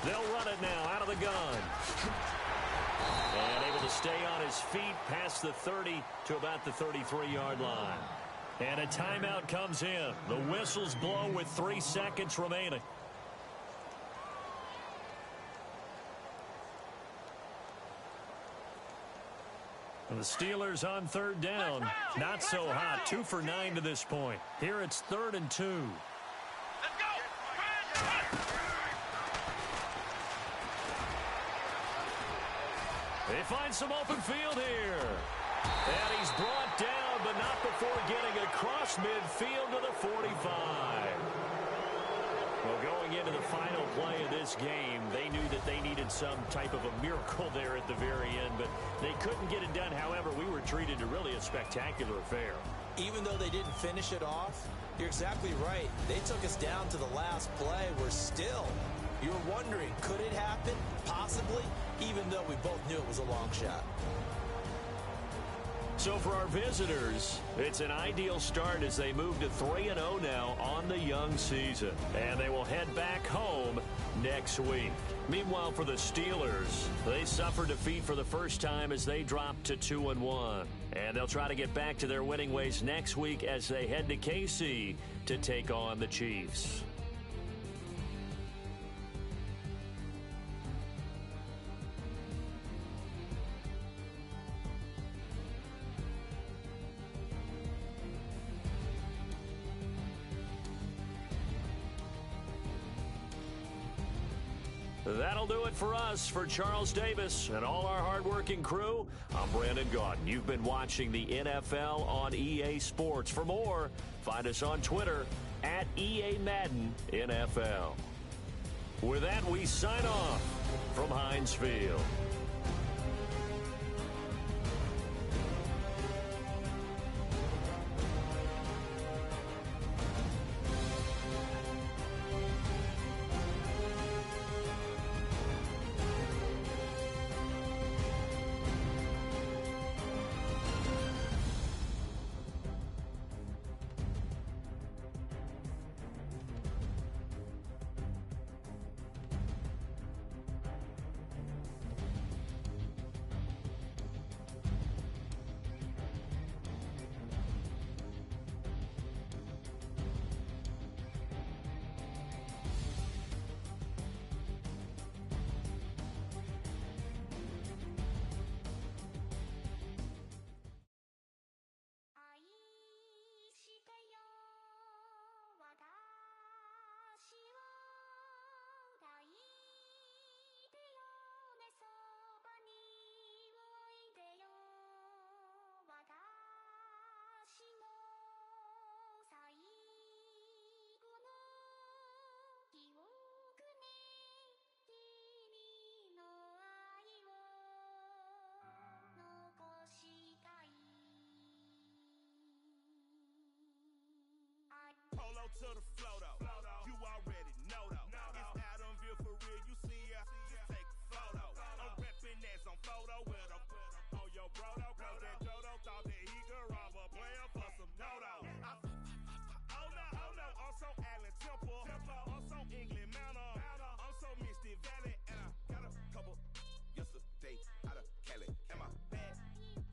They'll run it now out of the gun. And able to stay on his feet past the 30 to about the 33-yard line. And a timeout comes in. The whistles blow with 3 seconds remaining. And the Steelers on third down. Not so hot. 2 for 9 to this point. Here it's 3rd and 2. Let's go. They find some open field here. And he's brought down, but not before getting across midfield to the 45. Well, going into the final play of this game, they knew that they needed some type of a miracle there at the very end, but they couldn't get it done. However, we were treated to really a spectacular affair. Even though they didn't finish it off, you're exactly right. They took us down to the last play. We're still, you were wondering, could it happen? Possibly, even though we both knew it was a long shot. So for our visitors, it's an ideal start as they move to 3-0 now on the young season. And they will head back home next week. Meanwhile, for the Steelers, they suffered defeat for the first time as they dropped to 2-1. And they'll try to get back to their winning ways next week as they head to KC to take on the Chiefs. That'll do it for us. For Charles Davis and all our hardworking crew, I'm Brandon Gaudin. You've been watching the NFL on EA Sports. For more, find us on Twitter at EA Madden NFL. With that, we sign off from Heinz Field. Polo to the flow though. You already know though. It's Adamville for real. You see ya. Just take a photo. I'm reppin' that's on photo with a on your bro though. Cause that Dodo thought that he could rob a player for some dodo. Oh no. I'm so Allen Temple. I'm so England Manor. I'm so Misty Valley. And I got a couple yesterday out of Cali. And my bag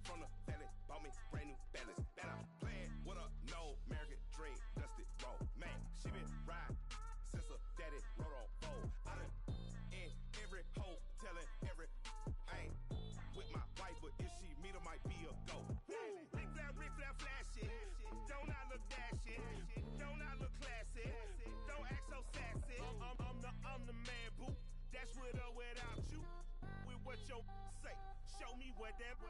from the valley bought me brand new balance. And I'm playing with a no American dream. Dusty roll. Man, she been riding since her daddy rode on bowl. I done in every hole telling every I ain't with my wife, but if she meet her might be a go. Rick flat flashy. Don't I look dashy? Don't I look classy? Don't act so sassy. I'm the man, boo. That's with or without you. With what your say. Show me what that.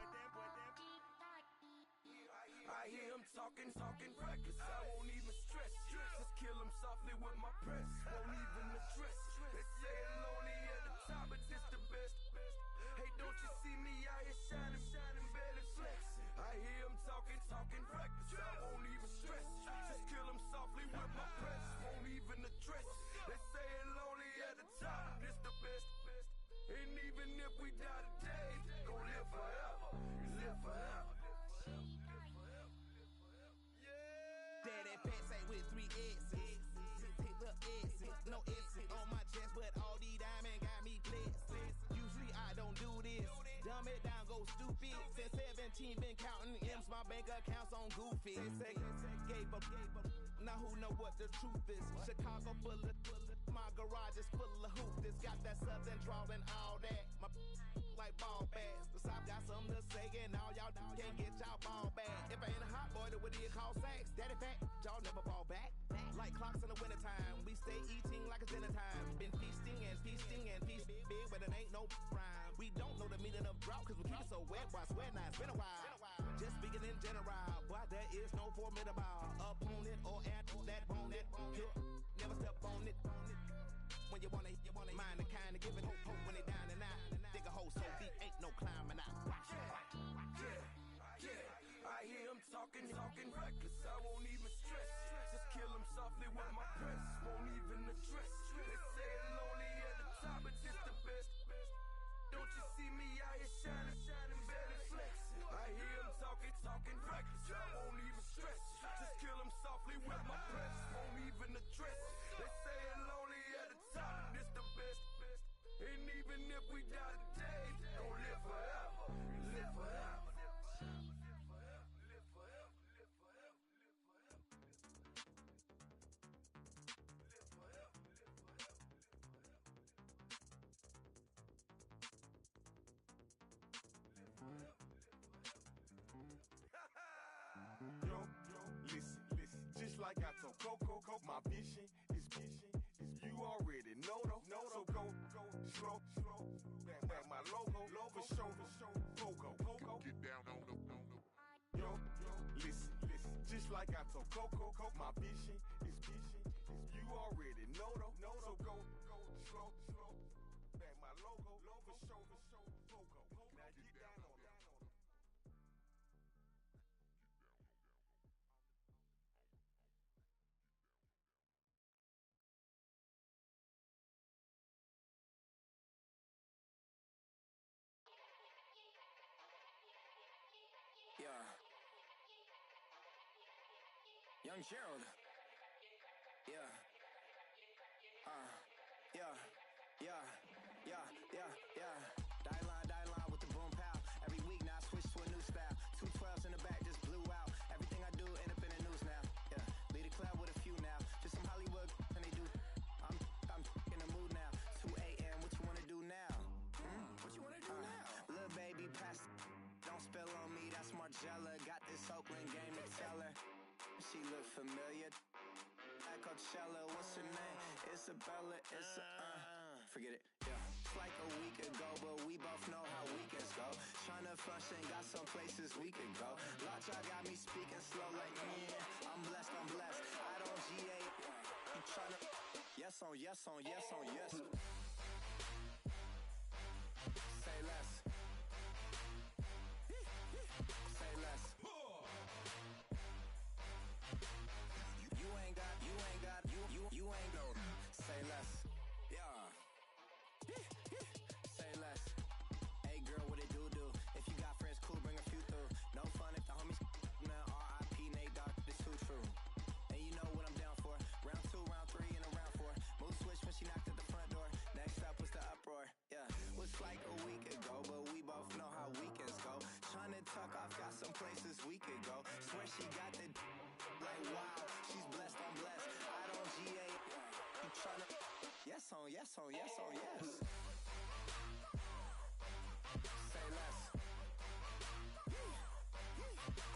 I hear him talking reckless. I won't even stress. Just kill him softly with my press. Won't even address. They say it lonely at the top, but this the best. Hey, don't you see me out here shining, barely flexing? I hear him talking reckless. I won't even stress. Just kill him softly with my press. Won't even address. They say it lonely at the top, this the best. And even if we die today, gon' live forever. Live forever. Daddy pants ain't with 3 X's. Pick up X's, no X's on my chest, but all these diamonds got me blessed. Usually I don't do this. Dumb it down, go stupid. Since 17 been counting M's, my bank accounts on Goofy. Gave up. Now who know what the truth is? Chicago full of my garage is full of hoops. Got that southern drawl and all that. My like ball bags. The South got something to say, and all y'all can't get y'all ball back. If I ain't a hot boy, then what do you call sex? Daddy fat, y'all never fall back. Like clocks in the wintertime, we stay eating like it's dinner time. Been feasting and feast big, but it ain't no rhyme. We don't know the meaning of drought, cause we keep it so wet. Why swear now? It's been a while. Just speaking in general, boy, there is no formidable opponent or at that bone that you never step on it. When you wanna mind the kind of give it hope when they down and out. Dig a hole so deep, ain't no climbing out. Yeah. I hear him talking reckless. I won't even stress. Just kill him softly with my press. Won't even address. They say it lonely at the top, but it's the best. Don't you see me out here shining, barely flexing? I hear him talking reckless. I won't even stress. Just kill him softly with my press. Won't even address. They say it lonely at the top, it's the best. And even if we die today, gon' live forever. Live forever. Yo, listen, just like I told Coco, my vision is you already know though. So go slow, back my logo, for show, Coco, get down on the. Yo, listen, just like I told Coco, my vision is you already know though. So go slow. Back my logo, for show, Fogo. Now get down on it. Yeah. Young Gerald. Yeah. Yeah. Die line with the boom pow. Every week now I switch to a new style. 212s in the back just blew out. Everything I do end up in the news now. Yeah. Lead a club with a few now. Just some Hollywood and they do. I'm in the mood now. 2 a.m. What you wanna do now? What you wanna do now? Little baby pass. Don't spill on me. That's Margella. Got this Oakland game to tell her. She look familiar. At Coachella, what's her name? Isabella, forget it, yeah. It's like a week ago, but we both know how weekends go. Tryna function, got some places we could go. Lot y'all got me speaking slow like, I'm blessed. I don't GA. You tryna, yes on yes. Say less. Say less. You ain't no. Say less. Yeah. Say less. Hey girl, what it do? If you got friends, cool, bring a few through. No fun if the homies man, R.I.P. Nate Dogg, it's too true. And you know what I'm down for. Round 2, round 3, and a round 4. Mood switch when she knocked at the front door. Next up was the uproar. Yeah. Was like a week ago, but we both know how weekends go. Tryna tuck off, got some places we could go. Swear she got the like wow, she's blessed, I'm blessed. I don't GA. You tryna yes on yes. Say less.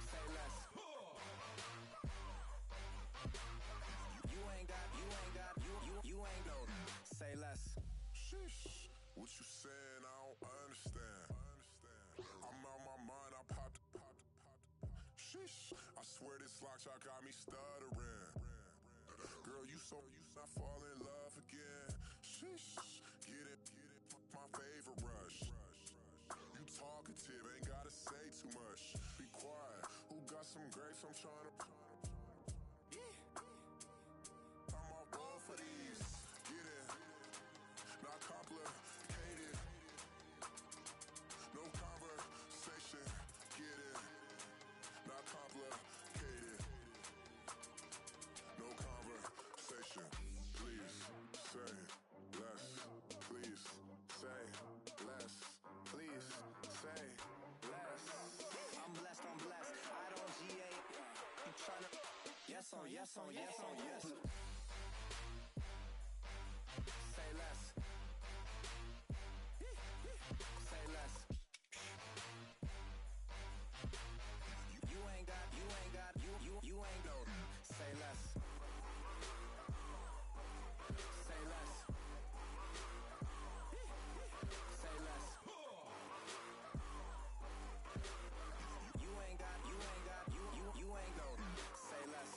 Say less. You ain't no. Say less. Sheesh, what you saying? I don't understand. I'm out my mind, I popped. Sheesh, I swear this lock y'all got me stuttering. Girl, you not fall in love again. Sheesh, get it, my favorite rush. You talkative, ain't gotta say too much. Be quiet, who got some grapes? I'm tryna. I'm all both for these. Get it, not complicated. No conversation, get it, not complicated. No conversation, please say less. Please say less. Please say less. I'm blessed. I don't GA. You tryna yes on yes. Say less. Say less. You ain't no. Say less. Say less. Say less. You ain't no. Say less.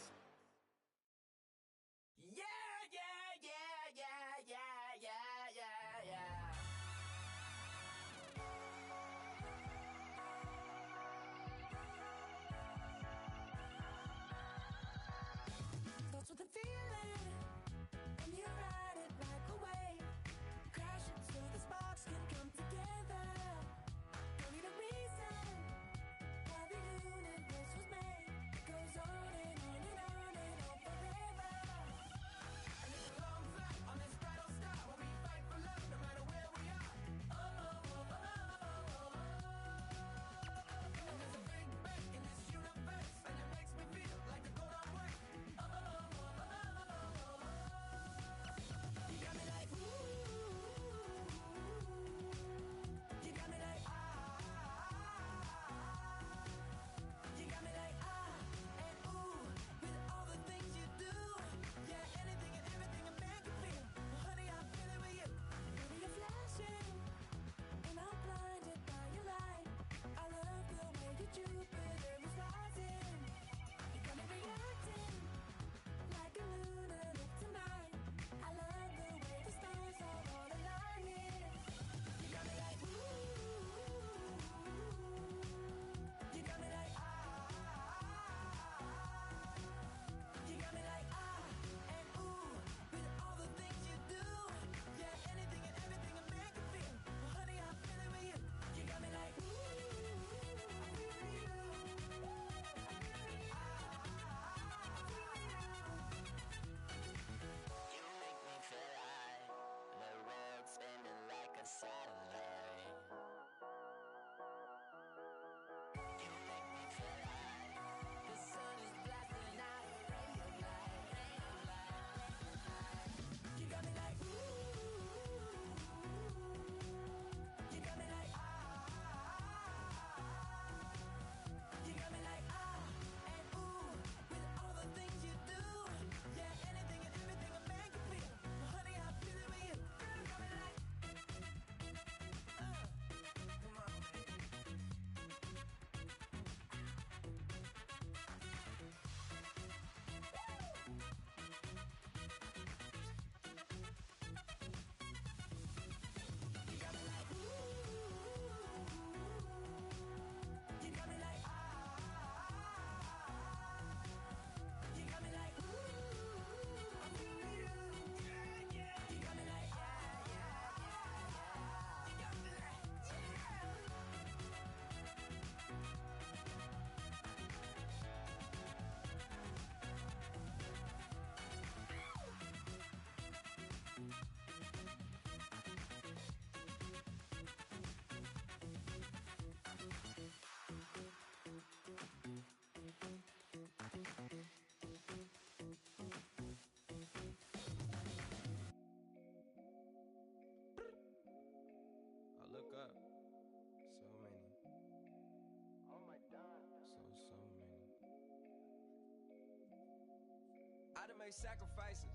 made sacrifices.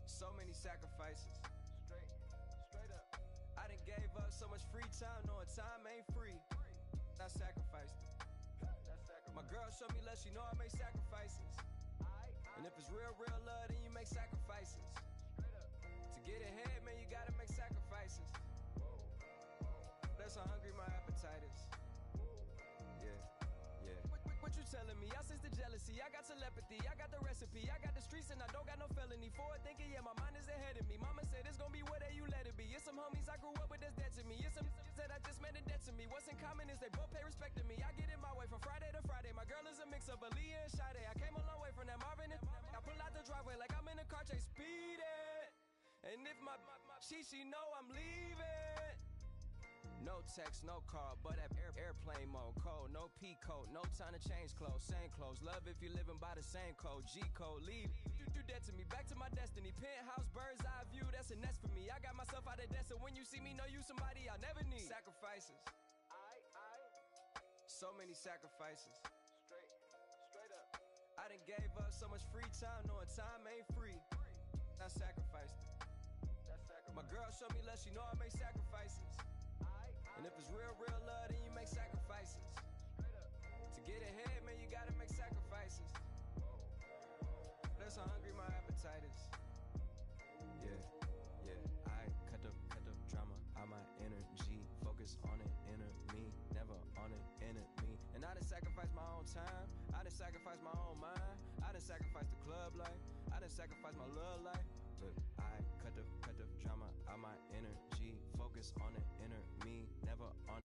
So many sacrifices. Straight up. I done gave up so much free time, knowing time ain't free. I sacrificed it. My girl showed me love, she know I make sacrifices. And if it's real love, then you make sacrifices. To get ahead, man, you gotta make sacrifices. That's how hungry my appetite is. Yeah. What you telling me? I sense the jealousy, I got telepathy, I got the recipe, I got the streets and I don't got no felony. Forward thinking, yeah, my mind is ahead of me. Mama said it's gonna be whatever you let it be. It's some homies I grew up with that's dead to me. It's some that I just made a debt to me. What's in common is they both pay respect to me. I get it my way from Friday to Friday. My girl is a mix of Aaliyah and Sade. I came a long way from that Marvin and I pull out the driveway like I'm in a car chase speeding. And if my she know I'm leaving. No text, no call, but at airplane mode. Cold, no P code, no time to change clothes. Same clothes, love if you're living by the same code. G code, leave, you do that to me. Back to my destiny, penthouse, bird's eye view, that's a nest for me. I got myself out of debt, so when you see me, know you somebody I'll never need. Sacrifices. So many sacrifices. Straight up. I done gave up so much free time, knowing time ain't free. I sacrificed it. My girl showed me love, she know I make sacrifices. And if it's real love, then you make sacrifices. To get ahead, man, you gotta make sacrifices. That's how hungry my appetite is. Yeah. I cut the drama out my energy. Focus on it, inner me, never on it, enemy. And I done sacrificed my own time. I done sacrificed my own mind. I done sacrificed the club life. I done sacrificed my love life. But I cut the drama out my energy. Focus on the inner me, never on